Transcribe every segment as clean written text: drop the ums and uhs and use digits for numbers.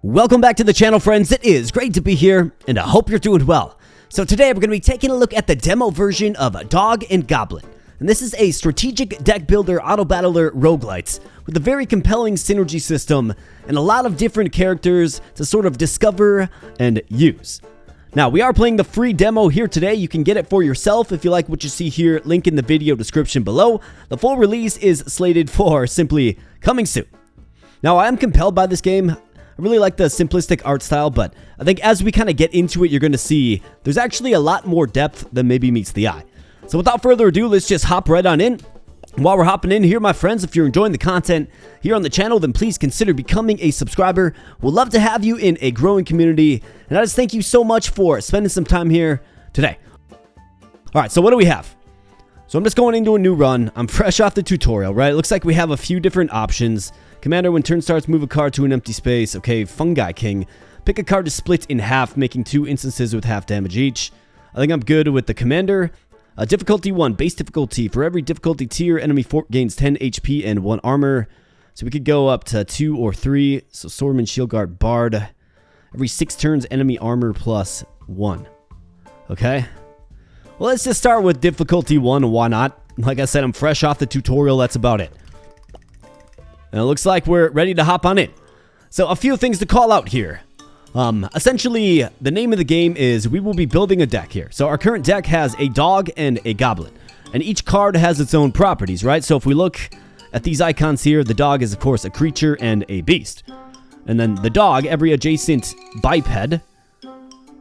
Welcome back to the channel, friends. It is great to be here, and I hope you're doing well. So today we're going to be taking a look at the demo version of Dog and Goblin. And this is a strategic deck builder Autobattler roguelites with a very compelling synergy system and a lot of different characters to sort of discover and use. Now, we are playing the free demo here today. You can get it for yourself if you like what you see here. Link in the video description below. The full release is slated for simply coming soon. Now, I am compelled by this game. I really like the simplistic art style, but I think as we kind of get into it, you're going to see there's actually a lot more depth than maybe meets the eye. So without further ado, let's just hop right on in. While we're hopping in here, my friends, if you're enjoying the content here on the channel, then please consider becoming a subscriber. We'd love to have you in a growing community, and I just thank you so much for spending some time here today. All right, so what do we have? So I'm just going into a new run. I'm fresh off the tutorial, right? It looks like we have a few different options. Commander, when turn starts, move a card to an empty space. Okay, Fungi King. Pick a card to split in half, making 2 instances with half damage each. I think I'm good with the Commander. Difficulty 1, base difficulty. For every difficulty tier, enemy fort gains 10 HP and 1 armor. So we could go up to 2 or 3. So Swordman, Shield Guard, Bard. Every 6 turns, enemy armor plus 1. Okay. Well, let's just start with difficulty 1. Why not? Like I said, I'm fresh off the tutorial. That's about it. And it looks like we're ready to hop on in. So a few things to call out here. Essentially, the name of the game is we will be building a deck here. So our current deck has a dog and a goblin. And each card has its own properties, right? So if we look at these icons here, the dog is, of course, a creature and a beast. And then the dog, every adjacent biped,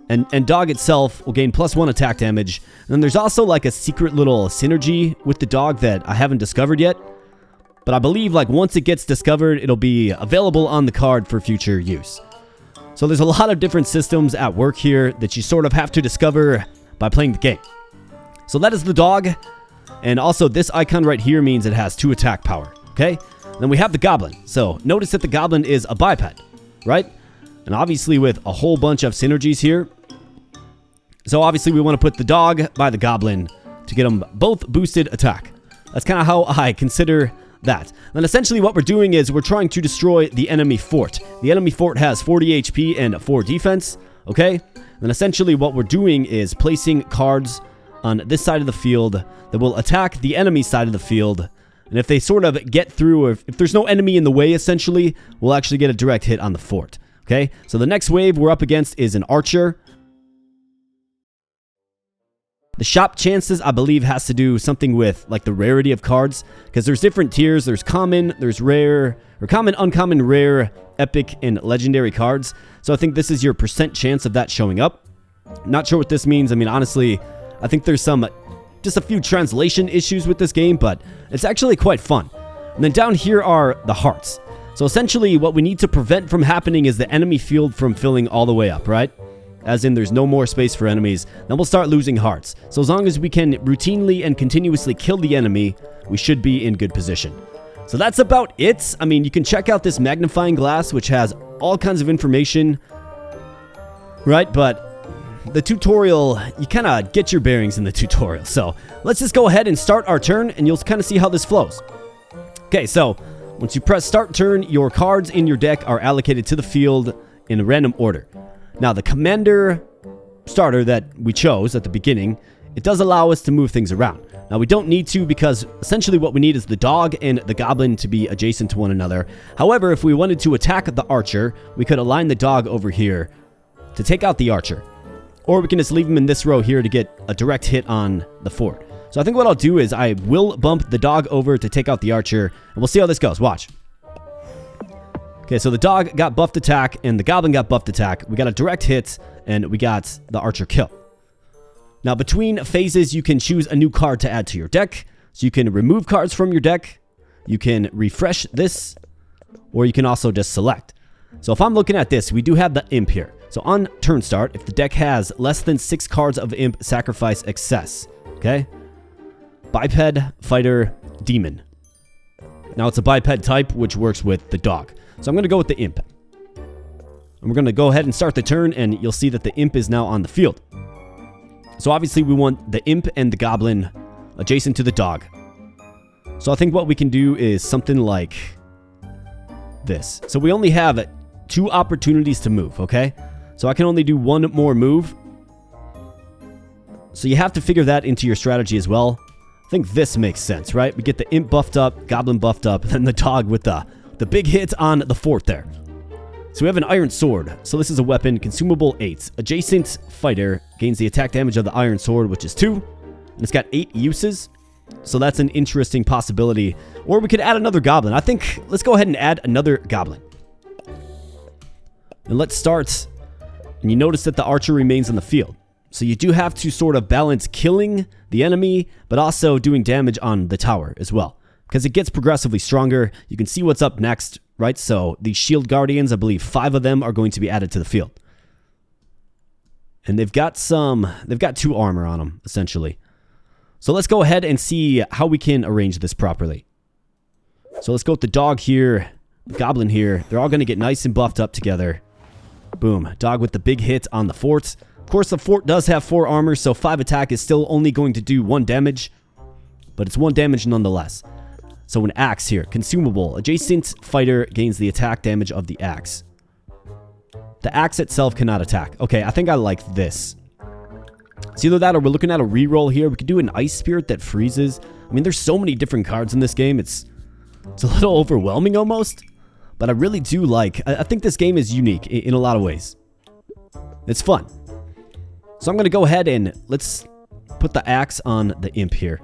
and dog itself will gain +1 attack damage. And then there's also like a secret little synergy with the dog that I haven't discovered yet. But I believe like once it gets discovered, it'll be available on the card for future use. So there's a lot of different systems at work here that you sort of have to discover by playing the game. So that is the dog. And also this icon right here means it has 2 attack power. Okay. Then we have the goblin. So notice that the goblin is a biped, right? And obviously with a whole bunch of synergies here. So obviously we want to put the dog by the goblin to get them both boosted attack. That's kind of how I consider that. Then essentially what we're doing is we're trying to destroy the enemy fort. The enemy fort has 40 HP and 4 defense, okay? Then essentially what we're doing is placing cards on this side of the field that will attack the enemy side of the field. And if they sort of get through, or if there's no enemy in the way, essentially, we'll actually get a direct hit on the fort, okay? So the next wave we're up against is an archer. The shop chances, I believe, has to do something with like the rarity of cards, because there's different tiers. There's common, there's rare, or common, uncommon, rare, epic, and legendary cards. So I think this is your % chance of that showing up. Not sure what this means. I mean, honestly, I think there's just a few translation issues with this game, but it's actually quite fun. And then down here are the hearts. So essentially what we need to prevent from happening is the enemy field from filling all the way up, right? As in there's no more space for enemies, then we'll start losing hearts. So as long as we can routinely and continuously kill the enemy, we should be in good position. So that's about it. I mean, you can check out this magnifying glass, which has all kinds of information, right? But the tutorial, you kind of get your bearings in the tutorial. So let's just go ahead and start our turn, and you'll kind of see how this flows. Okay, so once you press start turn, your cards in your deck are allocated to the field in a random order. Now, the commander starter that we chose at the beginning, it does allow us to move things around. Now, we don't need to, because essentially what we need is the dog and the goblin to be adjacent to one another. However, if we wanted to attack the archer, we could align the dog over here to take out the archer. Or we can just leave him in this row here to get a direct hit on the fort. So I think what I'll do is I will bump the dog over to take out the archer, and we'll see how this goes. Watch. Okay, so the dog got buffed attack, and the goblin got buffed attack. We got a direct hit, and we got the archer kill. Now, between phases, you can choose a new card to add to your deck. So you can remove cards from your deck. You can refresh this, or you can also just select. So if I'm looking at this, we do have the imp here. So on turn start, if the deck has less than 6 cards of imp, sacrifice excess. Okay? Biped, fighter, demon. Now, it's a biped type, which works with the dog. So I'm going to go with the imp. And we're going to go ahead and start the turn, and you'll see that the imp is now on the field. So obviously we want the imp and the goblin adjacent to the dog. So I think what we can do is something like this. So we only have 2 opportunities to move, okay? So I can only do 1 more move. So you have to figure that into your strategy as well. I think this makes sense, right? We get the imp buffed up, goblin buffed up, and then the dog with the big hit on the fort there. So we have an iron sword. So this is a weapon, consumable 8. Adjacent fighter gains the attack damage of the iron sword, which is 2. And it's got 8 uses. So that's an interesting possibility. Or we could add another goblin. I think let's go ahead and add another goblin. And let's start. And you notice that the archer remains on the field. So you do have to sort of balance killing the enemy, but also doing damage on the tower as well. Because it gets progressively stronger. You can see what's up next, right? So these shield guardians, I believe 5 of them are going to be added to the field. And they've got 2 armor on them, essentially. So let's go ahead and see how we can arrange this properly. So let's go with the dog here, the goblin here. They're all going to get nice and buffed up together. Boom. Dog with the big hit on the fort. Of course, the fort does have 4 armor, so 5 attack is still only going to do 1 damage. But it's 1 damage nonetheless. So an axe here. Consumable. Adjacent fighter gains the attack damage of the axe. The axe itself cannot attack. Okay, I think I like this. It's either that or we're looking at a reroll here. We could do an ice spirit that freezes. I mean, there's so many different cards in this game. It's a little overwhelming almost. But I really do like... I think this game is unique in a lot of ways. It's fun. So I'm going to go ahead and let's put the axe on the imp here.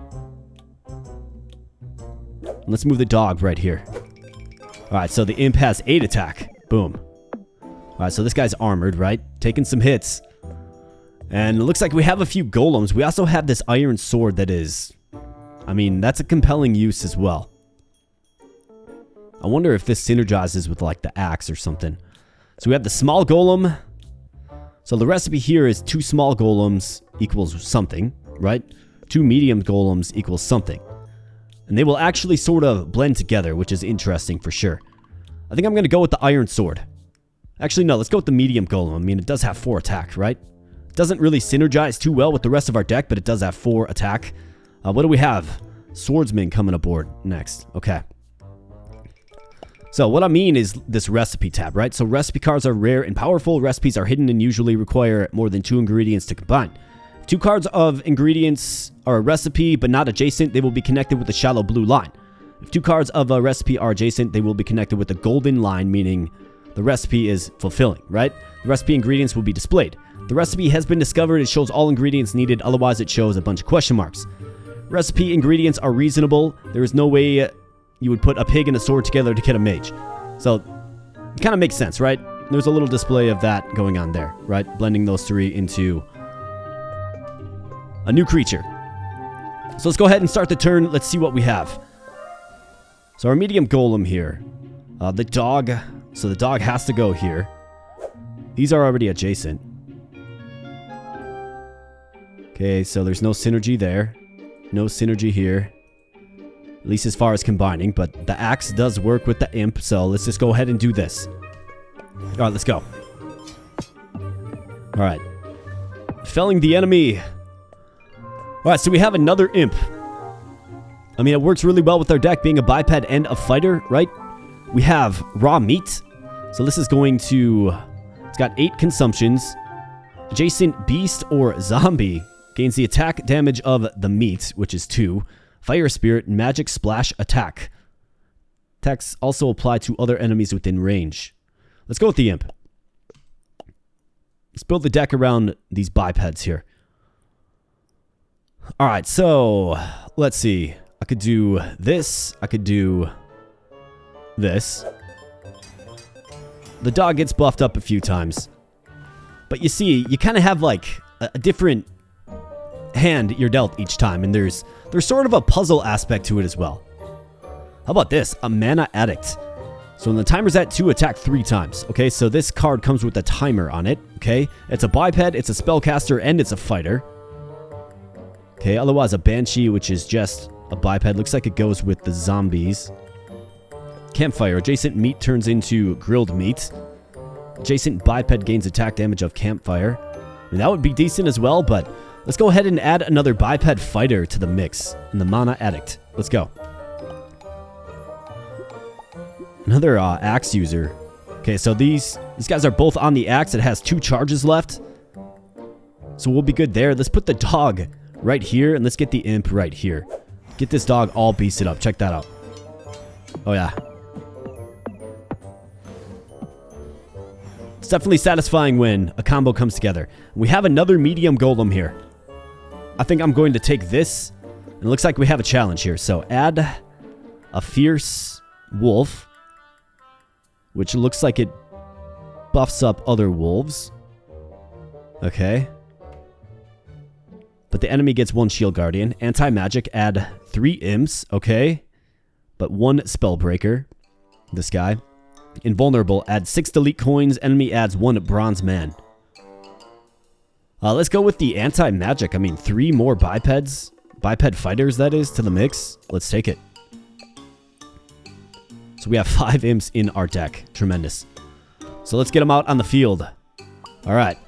Let's move the dog right here. Alright, so the imp has 8 attack. Boom. Alright, so this guy's armored, right? Taking some hits. And it looks like we have a few golems. We also have this iron sword that is... I mean, that's a compelling use as well. I wonder if this synergizes with like the axe or something. So we have the small golem. So the recipe here is 2 small golems equals something, right? 2 medium golems equals something. And they will actually sort of blend together, which is interesting for sure. I think I'm going to go with the iron sword. Actually, no, let's go with the medium golem. I mean, it does have 4 attack, right? It doesn't really synergize too well with the rest of our deck, but it does have 4 attack. What do we have? Swordsman coming aboard next. Okay. So what I mean is this recipe tab, right? So recipe cards are rare and powerful. Recipes are hidden and usually require more than 2 ingredients to combine. 2 cards of ingredients are a recipe but not adjacent. They will be connected with the shallow blue line. If 2 cards of a recipe are adjacent, they will be connected with the golden line, meaning the recipe is fulfilling, right? The recipe ingredients will be displayed. The recipe has been discovered. It shows all ingredients needed. Otherwise, it shows a bunch of question marks. Recipe ingredients are reasonable. There is no way you would put a pig and a sword together to get a mage. So, it kind of makes sense, right? There's a little display of that going on there, right? Blending those 3 into a new creature. So let's go ahead and start the turn. Let's see what we have. So our medium golem here. The dog. So the dog has to go here. These are already adjacent. Okay, so there's no synergy there. No synergy here. At least as far as combining. But the axe does work with the imp. So let's just go ahead and do this. Alright, let's go. Alright. Felling the enemy. Alright, so we have another imp. I mean, it works really well with our deck being a biped and a fighter, right? We have raw meat. So this is going to... It's got 8 consumptions. Adjacent beast or zombie gains the attack damage of the meat, which is 2. Fire spirit, magic splash attack. Attacks also apply to other enemies within range. Let's go with the imp. Let's build the deck around these bipeds here. Alright, so let's see. I could do this. I could do this. The dog gets buffed up a few times. But you see, you kind of have like a different hand you're dealt each time. And there's sort of a puzzle aspect to it as well. How about this? A mana addict. So when the timer's at 2, attack 3 times. Okay, so this card comes with a timer on it. Okay, it's a biped, it's a spellcaster, and it's a fighter. Okay, otherwise a banshee, which is just a biped. Looks like it goes with the zombies. Campfire. Adjacent meat turns into grilled meat. Adjacent biped gains attack damage of campfire. I mean, that would be decent as well, but let's go ahead and add another biped fighter to the mix. And the mana addict. Let's go. Another axe user. Okay, so these guys are both on the axe. It has 2 charges left. So we'll be good there. Let's put the dog right here, and let's get the imp right here. Get this dog all beasted up. Check that out. Oh, yeah. It's definitely satisfying when a combo comes together. We have another medium golem here. I think I'm going to take this. And it looks like we have a challenge here. So add a fierce wolf, which looks like it buffs up other wolves. Okay. But the enemy gets 1 shield guardian. Anti-magic, add 3 imps. Okay. But 1 spellbreaker. This guy. Invulnerable, add 6 delete coins. Enemy adds 1 bronze man. Let's go with the anti-magic. I mean, 3 more bipeds. Biped fighters, that is, to the mix. Let's take it. So we have 5 imps in our deck. Tremendous. So let's get them out on the field. Alright.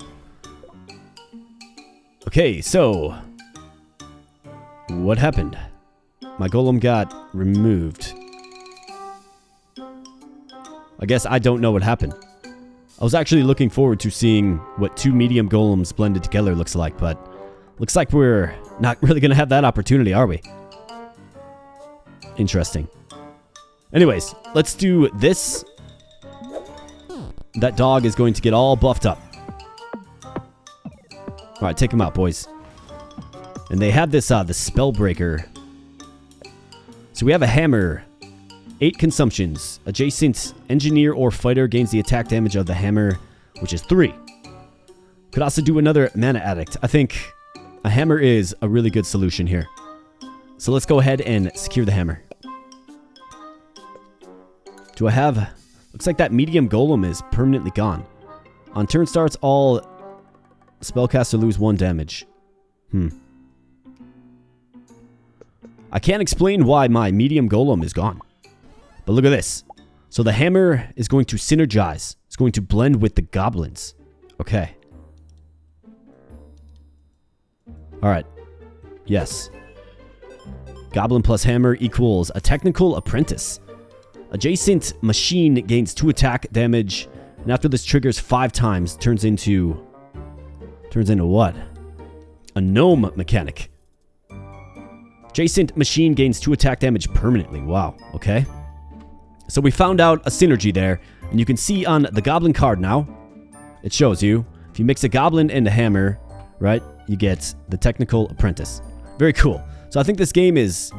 Okay, so what happened? My golem got removed. I guess I don't know what happened. I was actually looking forward to seeing what 2 medium golems blended together looks like, but looks like we're not really going to have that opportunity, are we? Interesting. Anyways, let's do this. That dog is going to get all buffed up. Alright, take him out, boys. And they have this, the Spellbreaker. So we have a hammer. 8 consumptions. Adjacent engineer or fighter gains the attack damage of the hammer, which is 3. Could also do another mana addict. I think a hammer is a really good solution here. So let's go ahead and secure the hammer. Do I have... Looks like that medium golem is permanently gone. On turn starts, all spellcaster lose 1 damage. I can't explain why my medium golem is gone. But look at this. So the hammer is going to synergize. It's going to blend with the goblins. Okay. Alright. Yes. Goblin plus hammer equals a technical apprentice. Adjacent machine gains 2 attack damage. And after this triggers 5 times, turns into what? A gnome mechanic. Adjacent machine gains 2 attack damage permanently. Wow. Okay. So we found out a synergy there, and you can see on the goblin card now, it shows you, if you mix a goblin and a hammer, right, you get the technical apprentice. Very cool. So I think this game is,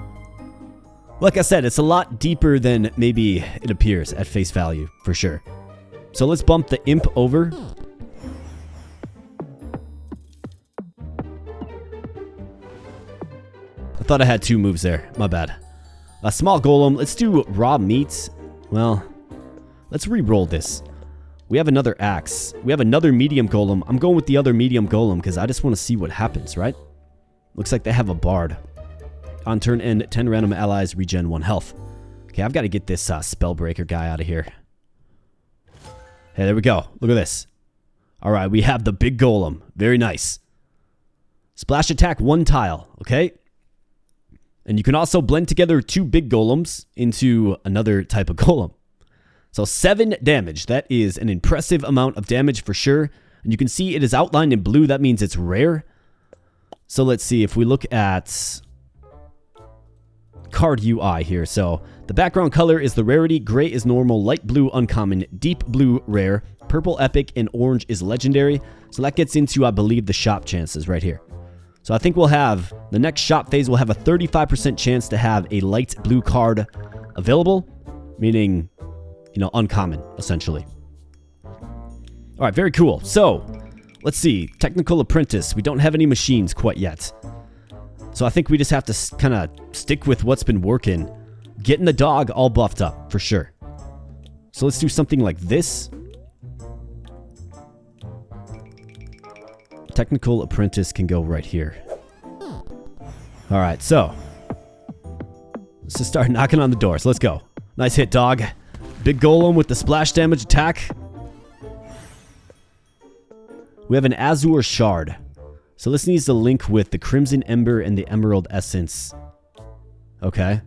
like I said, it's a lot deeper than maybe it appears at face value, for sure. So let's bump the imp over. I thought I had 2 moves there. My bad. A small golem. Let's do raw meat. Well, let's re-roll this. We have another axe. We have another medium golem. I'm going with the other medium golem because I just want to see what happens, right? Looks like they have a bard. On turn end, 10 random allies regen 1 health. Okay, I've got to get this Spellbreaker guy out of here. Hey, there we go. Look at this. Alright, we have the big golem. Very nice. Splash attack 1 tile, okay? And you can also blend together 2 big golems into another type of golem. So 7 damage. That is an impressive amount of damage for sure. And you can see it is outlined in blue. That means it's rare. So let's see if we look at card UI here. So the background color is the rarity. Gray is normal. Light blue uncommon. Deep blue rare. Purple epic. And orange is legendary. So that gets into, I believe, the shop chances right here. So I think we'll have, the next shop phase will have a 35% chance to have a light blue card available, meaning, you know, uncommon, essentially. All right, very cool. So, let's see. Technical apprentice. We don't have any machines quite yet. So I think we just have to kind of stick with what's been working. Getting the dog all buffed up, for sure. So let's do something like this. Technical apprentice can go right here. Alright, so let's just start knocking on the doors. Let's go. Nice hit, dog. Big golem with the splash damage attack. We have an Azure Shard. So this needs to link with the Crimson Ember and the Emerald Essence. Okay.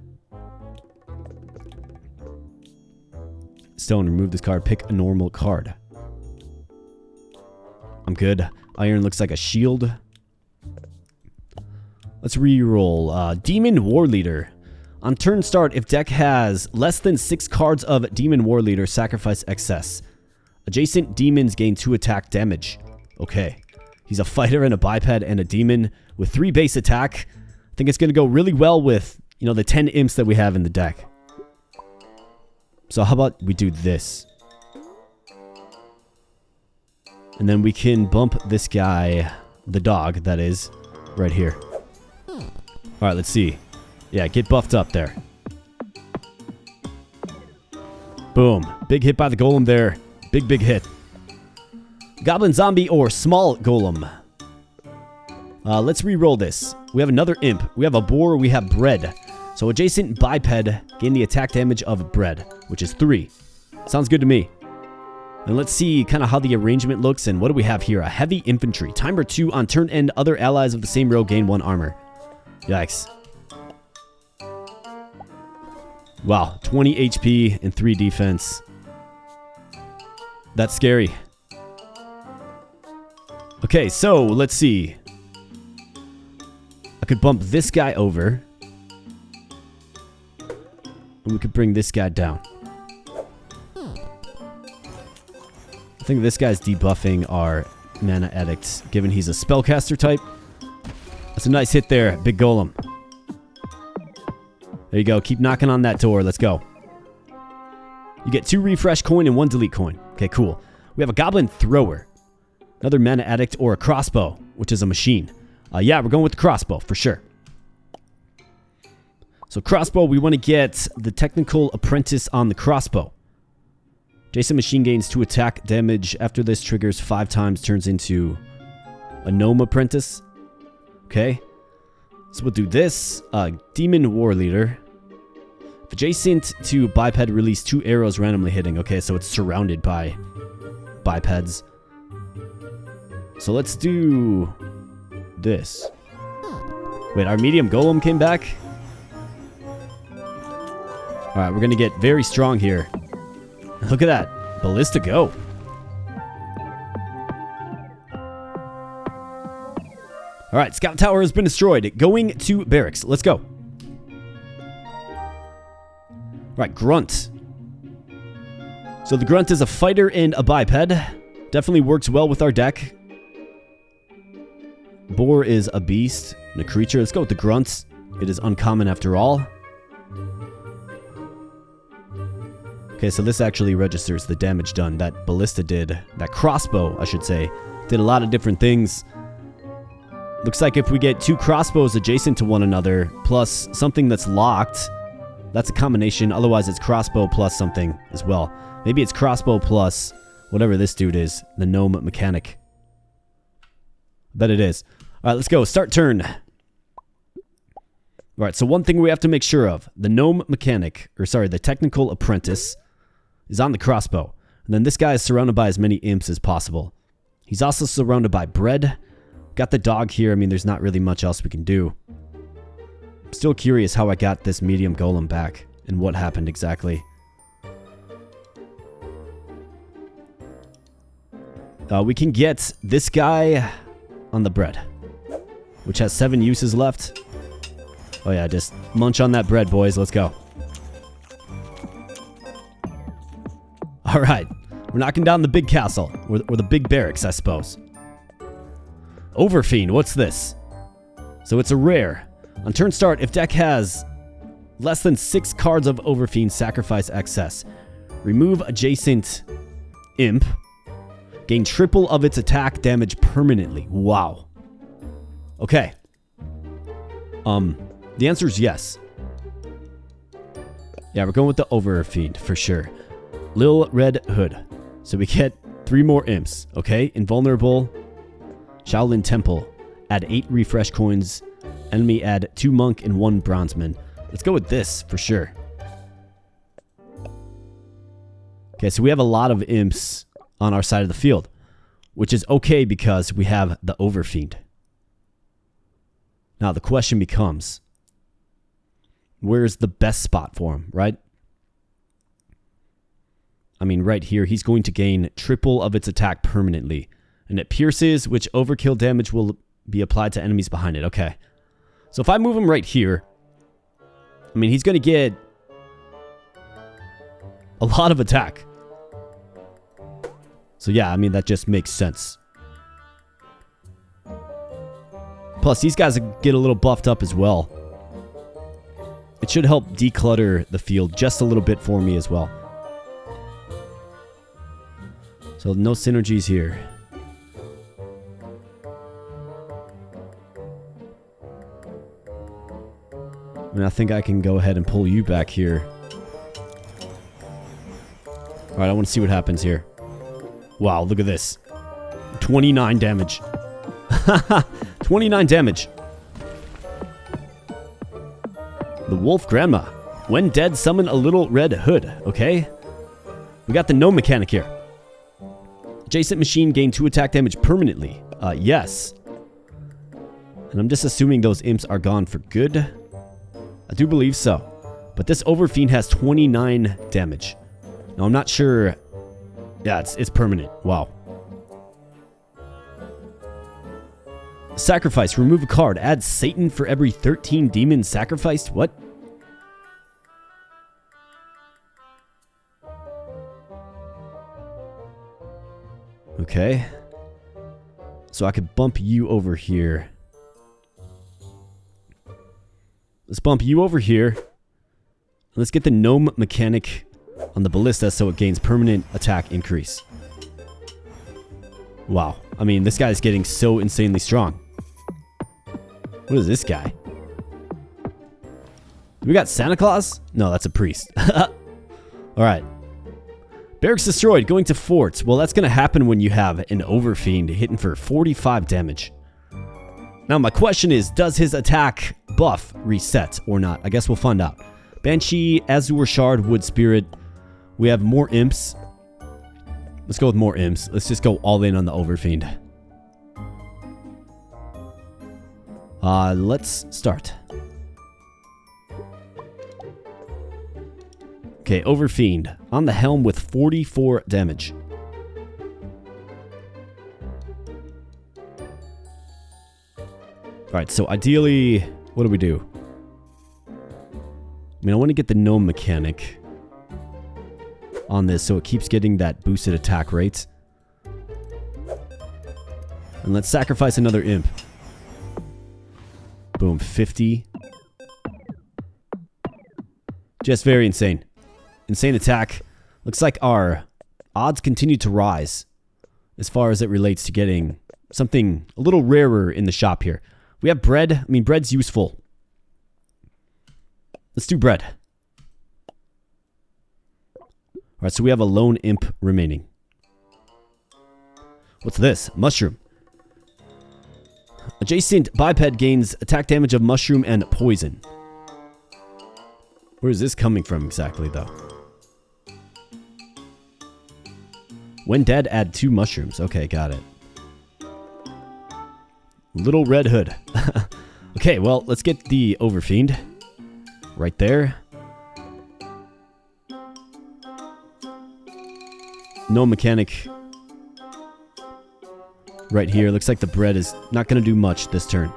stone. Remove this card. Pick a normal card. I'm good. Iron looks like a shield. Let's re-roll. Demon War Leader. On turn start, if deck has less than 6 cards of Demon War Leader, sacrifice excess. Adjacent demons gain 2 attack damage. Okay. He's a fighter and a biped and a demon with 3 base attack. I think it's going to go really well with, you know, the 10 imps that we have in the deck. So how about we do this? And then we can bump this guy, the dog, that is, right here. Alright, let's see. Yeah, get buffed up there. Boom. Big hit by the golem there. Big, big hit. Goblin zombie or small golem. Let's re-roll this. We have another imp. We have a boar. We have bread. So adjacent biped gain the attack damage of bread, which is 3. Sounds good to me. And let's see kind of how the arrangement looks. And what do we have here? A heavy infantry. Timer 2 on turn end. Other allies of the same row gain 1 armor. Yikes. Wow. 20 HP and 3 defense. That's scary. Okay, so let's see. I could bump this guy over. And we could bring this guy down. I think this guy's debuffing our Mana Addict, given he's a spellcaster type. That's a nice hit there, big golem. There you go, keep knocking on that door, let's go. You get 2 refresh coin and 1 delete coin. Okay, cool. We have a goblin thrower. Another Mana Addict or a crossbow, which is a machine. Yeah, we're going with the crossbow, for sure. So crossbow, we want to get the technical apprentice on the crossbow. Jason machine gains 2 attack damage. After this triggers 5 times, turns into a gnome apprentice. Okay. So we'll do this. Demon War Leader. If adjacent to biped, release 2 arrows randomly hitting. Okay, so it's surrounded by bipeds. So let's do this. Wait, our medium golem came back? Alright, we're going to get very strong here. Look at that. Ballista go. Alright, scout tower has been destroyed. Going to barracks. Let's go. Alright, grunt. So the grunt is a fighter and a biped. Definitely works well with our deck. Boar is a beast and a creature. Let's go with the grunts. It is uncommon after all. Okay, so this actually registers the damage done. That ballista did. That crossbow, I should say, did a lot of different things. Looks like if we get 2 crossbows adjacent to one another, plus something that's locked, that's a combination. Otherwise, it's crossbow plus something as well. Maybe it's crossbow plus whatever this dude is, the gnome mechanic. Bet it is. All right, let's go. Start turn. All right, so one thing we have to make sure of. The gnome mechanic, or sorry, the technical apprentice is on the crossbow. And then this guy is surrounded by as many imps as possible. He's also surrounded by bread. Got the dog here. I mean, there's not really much else we can do. I'm still curious how I got this medium golem back and what happened exactly. We can get this guy on the bread, which has 7 uses left. Oh yeah, just munch on that bread, boys. Let's go. Alright, we're knocking down the big castle, or the big barracks, I suppose. Overfiend, what's this? So it's a rare. On turn start, if deck has less than 6 cards of Overfiend, sacrifice excess. Remove adjacent imp. Gain triple of its attack damage permanently. Wow. Okay. The answer is yes. Yeah, we're going with the Overfiend for sure. Lil Red Hood. So we get 3 more imps. Okay, invulnerable. Shaolin Temple. Add 8 refresh coins. Enemy add 2 monk and 1 bronzeman. Let's go with this for sure. Okay, so we have a lot of imps on our side of the field, which is okay because we have the Overfiend. Now the question becomes, where's the best spot for him, right? I mean, right here, he's going to gain triple of its attack permanently. And it pierces, which overkill damage will be applied to enemies behind it. Okay. So if I move him right here, I mean, he's going to get a lot of attack. So yeah, I mean, that just makes sense. Plus, these guys get a little buffed up as well. It should help declutter the field just a little bit for me as well. So no synergies here. I mean, I think I can go ahead and pull you back here. Alright, I want to see what happens here. Wow, look at this. 29 damage. 29 damage. The Wolf Grandma. When dead, summon a little red hood. Okay. We got the gnome mechanic here. Adjacent machine gain 2 attack damage permanently. Yes. And I'm just assuming those imps are gone for good. I do believe so. But this Overfiend has 29 damage. Now, I'm not sure. Yeah, it's permanent. Wow. Sacrifice. Remove a card. Add Satan for every 13 demons sacrificed. What? Okay. So I could bump you over here. Let's bump you over here. Let's get the gnome mechanic on the ballista so it gains permanent attack increase. Wow. I mean, this guy's getting so insanely strong. What is this guy? We got Santa Claus? No, that's a priest. Alright. Barracks destroyed. Going to fort. Well, that's going to happen when you have an Overfiend hitting for 45 damage. Now, my question is, does his attack buff reset or not? I guess we'll find out. Banshee, Azure Shard, Wood Spirit. We have more imps. Let's go with more imps. Let's just go all in on the Overfiend. Let's start. Okay, Overfiend. On the helm with 44 damage. Alright, so ideally, what do? I mean, I want to get the gnome mechanic on this so it keeps getting that boosted attack rate. And let's sacrifice another imp. Boom, 50. Just very insane. Insane attack. Looks like our odds continue to rise as far as it relates to getting something a little rarer in the shop here. We have bread. I mean, bread's useful. Let's do bread. Alright, so we have a lone imp remaining. What's this? Mushroom. Adjacent biped gains attack damage of mushroom and poison. Where is this coming from exactly, though? When dead, add 2 mushrooms. Okay, got it. Little Red Hood. Okay, well, let's get the Overfiend. Right there. No mechanic. Right here. Looks like the bread is not going to do much this turn.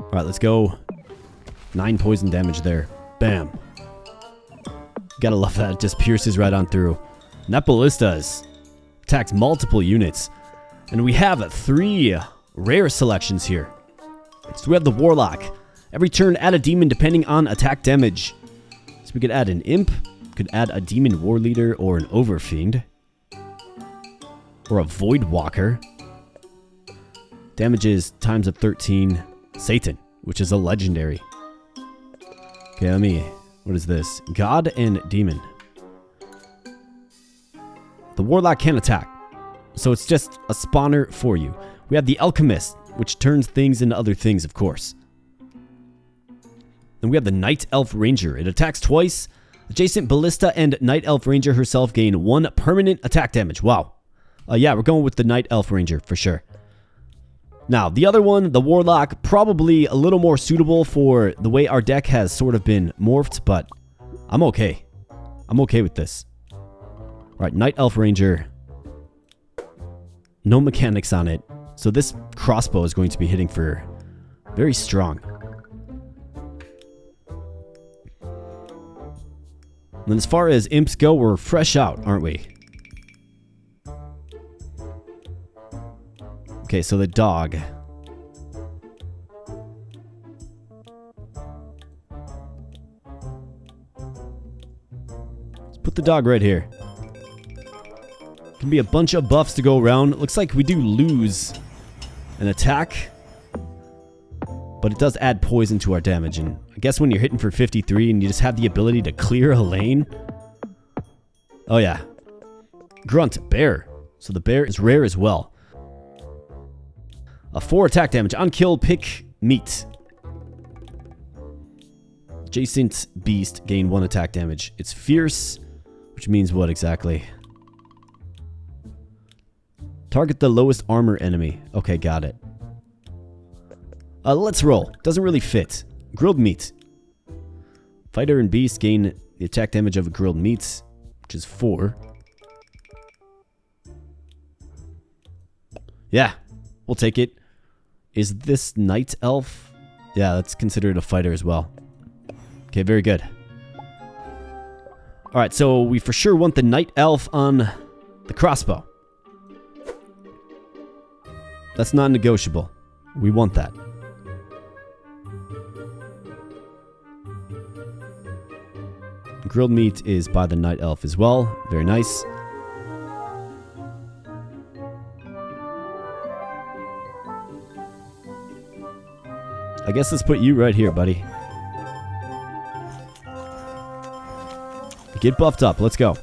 Alright, let's go. 9 poison damage there. Bam. Gotta love that. It just pierces right on through. And that ballista attacks multiple units. And we have 3 rare selections here. So we have the Warlock. Every turn, add a demon depending on attack damage. So we could add an Imp. Could add a Demon War Leader or an Overfiend. Or a Void Walker. Damages times of 13. Satan, which is a legendary. Okay, let me... What is this? God and Demon. The Warlock can attack. So it's just a spawner for you. We have the Alchemist, which turns things into other things, of course. Then we have the Night Elf Ranger. It attacks twice. Adjacent Ballista and Night Elf Ranger herself gain 1 permanent attack damage. Wow. Yeah, we're going with the Night Elf Ranger for sure. Now, the other one, the Warlock, probably a little more suitable for the way our deck has sort of been morphed, but I'm okay. I'm okay with this. Alright, Night Elf Ranger. No mechanics on it. So this crossbow is going to be hitting for very strong. And as far as imps go, we're fresh out, aren't we? Okay, so the dog. Let's put the dog right here. Can be a bunch of buffs to go around. It looks like we do lose an attack, but it does add poison to our damage. And I guess when you're hitting for 53 and you just have the ability to clear a lane. Oh yeah. Grunt, bear. So the bear is rare as well. A 4 attack damage. On kill, pick meat. Adjacent beast, gain 1 attack damage. It's fierce, which means what exactly? Target the lowest armor enemy. Okay, got it. Let's roll. Doesn't really fit. Grilled meat. Fighter and beast gain the attack damage of a grilled meat, which is 4. Yeah, we'll take it. Is this night elf? Yeah, that's considered a fighter as well. Okay, very good. Alright, so we for sure want the night elf on the crossbow. That's non-negotiable. We want that. Grilled meat is by the night elf as well. Very nice. I guess let's put you right here, buddy. Get buffed up. Let's go.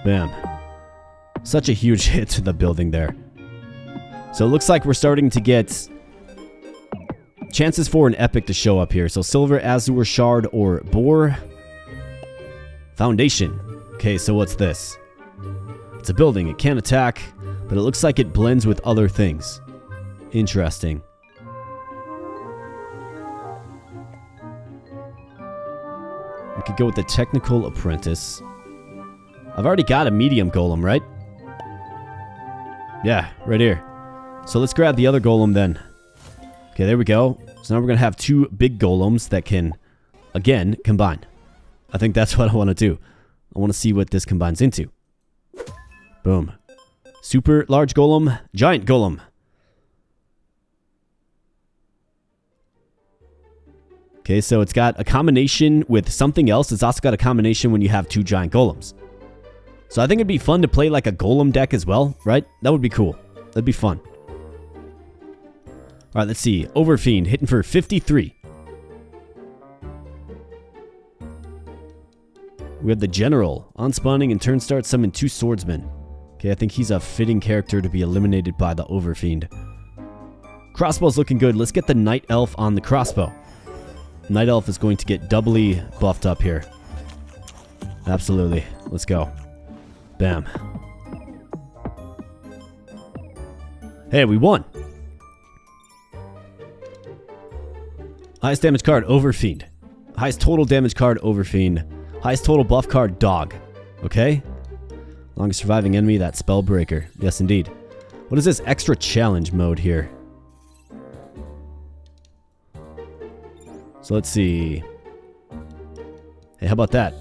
Bam. Such a huge hit to the building there. So it looks like we're starting to get chances for an epic to show up here. So Silver, Azure, Shard, or Boar. Foundation. Okay, so what's this? It's a building. It can't attack, but it looks like it blends with other things. Interesting. We could go with the Technical Apprentice. I've already got a medium golem, right? Yeah, right here. So let's grab the other golem then. Okay, there we go. So now we're going to have 2 big golems that can, again, combine. I think that's what I want to do. I want to see what this combines into. Boom. Super large golem, giant golem. Okay, so it's got a combination with something else. It's also got a combination when you have 2 giant golems. So I think it'd be fun to play like a golem deck as well, right? That would be cool. That'd be fun. Alright, let's see. Overfiend, hitting for 53. We have the General. On spawning and turn start, summon 2 swordsmen. Okay, I think he's a fitting character to be eliminated by the Overfiend. Crossbow's looking good. Let's get the Night Elf on the crossbow. Night Elf is going to get doubly buffed up here. Absolutely. Let's go. Bam. Hey, we won. Highest damage card, Overfiend. Highest total damage card, Overfiend. Highest total buff card, Dog. Okay. Longest surviving enemy, that Spellbreaker. Yes, indeed. What is this extra challenge mode here? So let's see. Hey, how about that?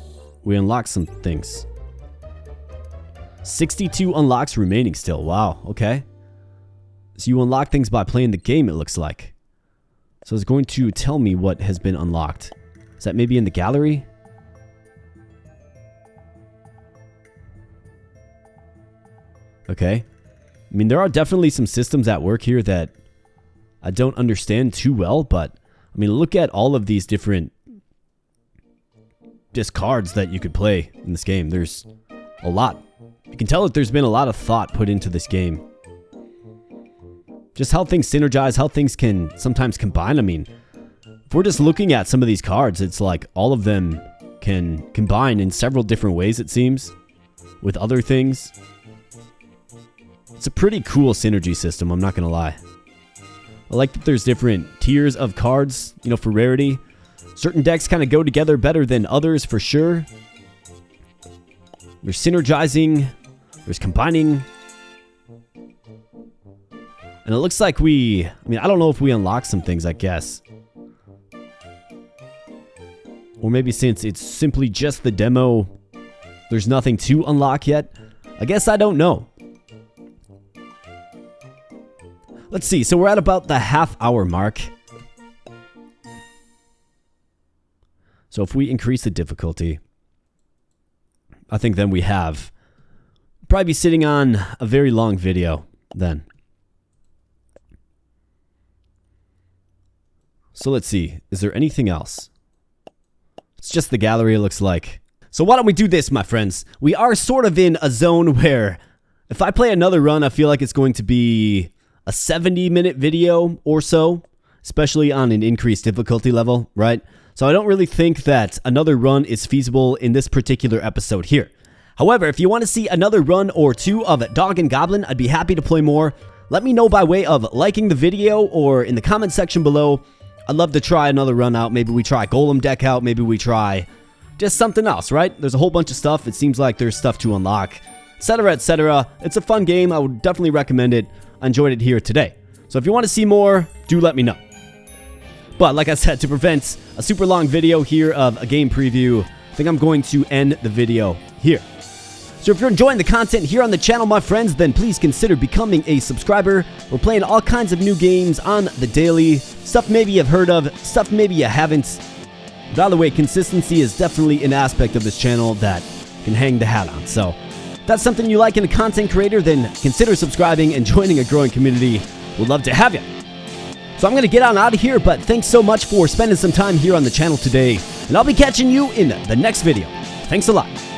We unlocked some things. 62 unlocks remaining still. Wow, okay. So you unlock things by playing the game, it looks like. So it's going to tell me what has been unlocked. Is that maybe in the gallery? Okay. I mean, there are definitely some systems at work here that I don't understand too well, but I mean, look at all of these different discards that you could play in this game. There's a lot. You can tell that there's been a lot of thought put into this game. Just how things synergize, how things can sometimes combine. I mean, if we're just looking at some of these cards, it's like all of them can combine in several different ways, it seems, with other things. It's a pretty cool synergy system, I'm not going to lie. I like that there's different tiers of cards, you know, for rarity. Certain decks kind of go together better than others for sure. There's synergizing. There's combining. And it looks like I don't know if we unlock some things, I guess. Or maybe since it's simply just the demo, there's nothing to unlock yet. I guess I don't know. Let's see. So we're at about the half-hour mark. So if we increase the difficulty, I think then we have probably be sitting on a very long video then. So let's see. Is there anything else? It's just the gallery, it looks like. So why don't we do this, my friends? We are sort of in a zone where if I play another run, I feel like it's going to be a 70-minute video or so, especially on an increased difficulty level, right? So I don't really think that another run is feasible in this particular episode here. However, if you want to see another run or two of Dog and Goblin, I'd be happy to play more. Let me know by way of liking the video or in the comment section below. I'd love to try another run out. Maybe we try Golem deck out. Maybe we try just something else, right? There's a whole bunch of stuff. It seems like there's stuff to unlock, etc., etc. It's a fun game. I would definitely recommend it. I enjoyed it here today. So if you want to see more, do let me know. But like I said, to prevent a super long video here of a game preview, I think I'm going to end the video here. So if you're enjoying the content here on the channel, my friends, then please consider becoming a subscriber. We're playing all kinds of new games on the daily. Stuff maybe you've heard of, stuff maybe you haven't. By the way, consistency is definitely an aspect of this channel that you can hang the hat on. So if that's something you like in a content creator, then consider subscribing and joining a growing community. We'd love to have you. So I'm going to get on out of here, but thanks so much for spending some time here on the channel today. And I'll be catching you in the next video. Thanks a lot.